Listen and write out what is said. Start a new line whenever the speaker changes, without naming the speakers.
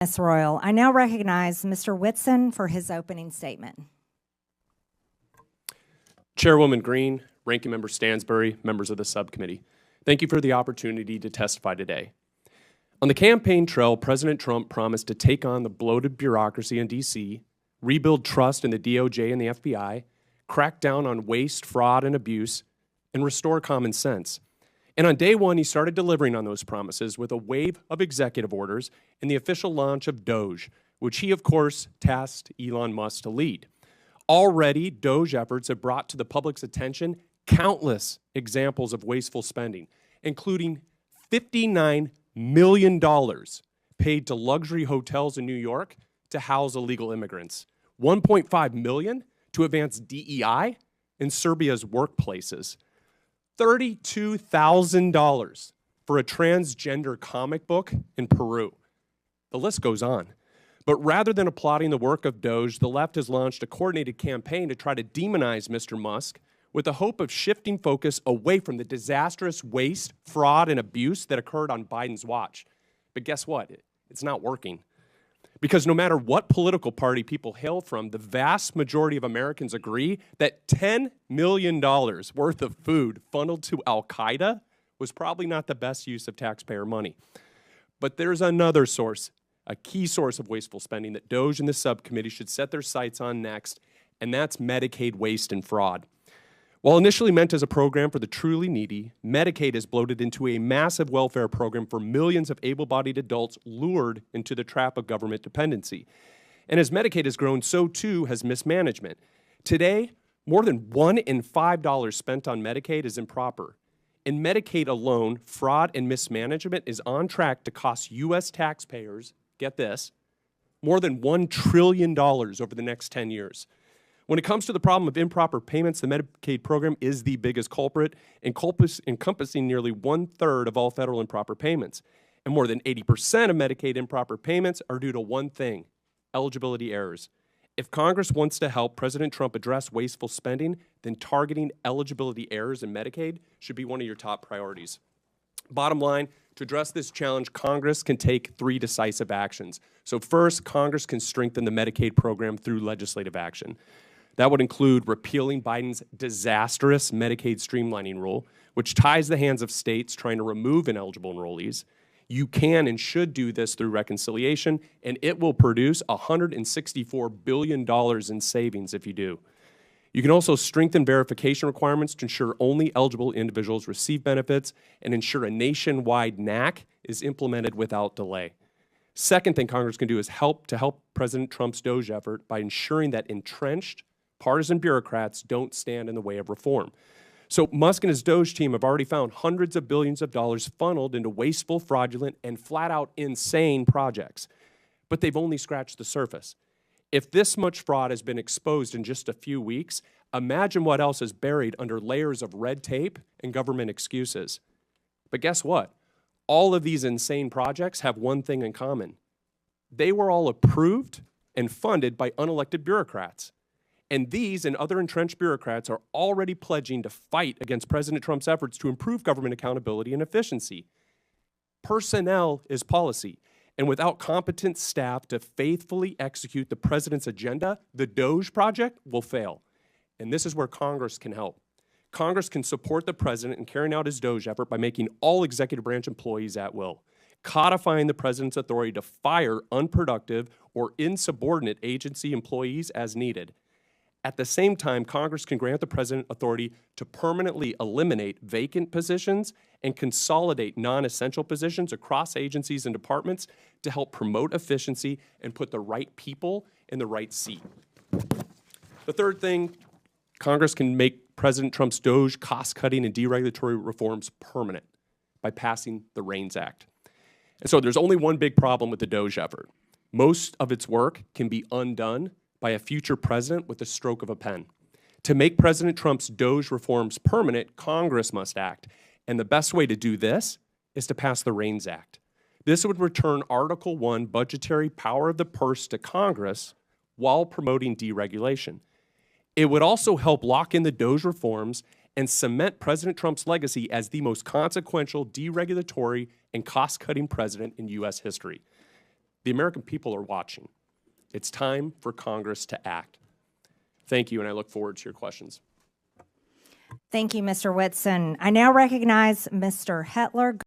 Ms. Royal. I now recognize Mr. Whitson for his opening statement.
Chairwoman Green, Ranking Member Stansbury, members of the subcommittee, thank you for the opportunity to testify today. On the campaign trail, President Trump promised to take on the bloated bureaucracy in D.C., rebuild trust in the DOJ and the FBI, crack down on waste, fraud, and abuse, and restore common sense. And on day one, he started delivering on those promises with a wave of executive orders and the official launch of DOGE, which he, of course, tasked Elon Musk to lead. Already, DOGE efforts have brought to the public's attention countless examples of wasteful spending, including $59 million paid to luxury hotels in New York to house illegal immigrants, $1.5 million to advance DEI in Serbia's workplaces, $32,000 for a transgender comic book in Peru. The list goes on. But rather than applauding the work of DOGE, the left has launched a coordinated campaign to try to demonize Mr. Musk with the hope of shifting focus away from the disastrous waste, fraud, and abuse that occurred on Biden's watch. But guess what? It's not working. Because no matter what political party people hail from, the vast majority of Americans agree that $10 million worth of food funneled to Al-Qaeda was probably not the best use of taxpayer money. But there's another source, a key source of wasteful spending that DOGE and the subcommittee should set their sights on next, and that's Medicaid waste and fraud. While initially meant as a program for the truly needy, Medicaid has bloated into a massive welfare program for millions of able-bodied adults lured into the trap of government dependency. And as Medicaid has grown, so too has mismanagement. Today, more than $1 in $5 spent on Medicaid is improper. In Medicaid alone, fraud and mismanagement is on track to cost U.S. taxpayers, get this, more than $1 trillion over the next 10 years. When it comes to the problem of improper payments, the Medicaid program is the biggest culprit, encompassing nearly 1/3 of all federal improper payments. And more than 80% of Medicaid improper payments are due to one thing: eligibility errors. If Congress wants to help President Trump address wasteful spending, then targeting eligibility errors in Medicaid should be one of your top priorities. Bottom line, to address this challenge, Congress can take 3 decisive actions. So first, Congress can strengthen the Medicaid program through legislative action. That would include repealing Biden's disastrous Medicaid streamlining rule, which ties the hands of states trying to remove ineligible enrollees. You can and should do this through reconciliation, and it will produce $164 billion in savings if you do. You can also strengthen verification requirements to ensure only eligible individuals receive benefits and ensure a nationwide NAC is implemented without delay. Second thing Congress can do is help President Trump's DOGE effort by ensuring that entrenched partisan bureaucrats don't stand in the way of reform. So Musk and his DOGE team have already found hundreds of billions of dollars funneled into wasteful, fraudulent, and flat-out insane projects. But they've only scratched the surface. If this much fraud has been exposed in just a few weeks, imagine what else is buried under layers of red tape and government excuses. But guess what? All of these insane projects have one thing in common. They were all approved and funded by unelected bureaucrats. And these and other entrenched bureaucrats are already pledging to fight against President Trump's efforts to improve government accountability and efficiency. Personnel is policy. And without competent staff to faithfully execute the president's agenda, the DOGE project will fail. And this is where Congress can help. Congress can support the president in carrying out his DOGE effort by making all executive branch employees at will, codifying the president's authority to fire unproductive or insubordinate agency employees as needed. At the same time, Congress can grant the president authority to permanently eliminate vacant positions and consolidate non-essential positions across agencies and departments to help promote efficiency and put the right people in the right seat. The third thing, Congress can make President Trump's DOGE cost-cutting and deregulatory reforms permanent by passing the REINS Act. And so there's only one big problem with the DOGE effort. Most of its work can be undone by a future president with the stroke of a pen. To make President Trump's DOGE reforms permanent, Congress must act. And the best way to do this is to pass the REINS Act. This would return Article 1 budgetary power of the purse to Congress while promoting deregulation. It would also help lock in the DOGE reforms and cement President Trump's legacy as the most consequential deregulatory and cost-cutting president in U.S. history. The American people are watching. It's time for Congress to act. Thank you, and I look forward to your questions.
Thank you, Mr. Whitson. I now recognize Mr. Hetler.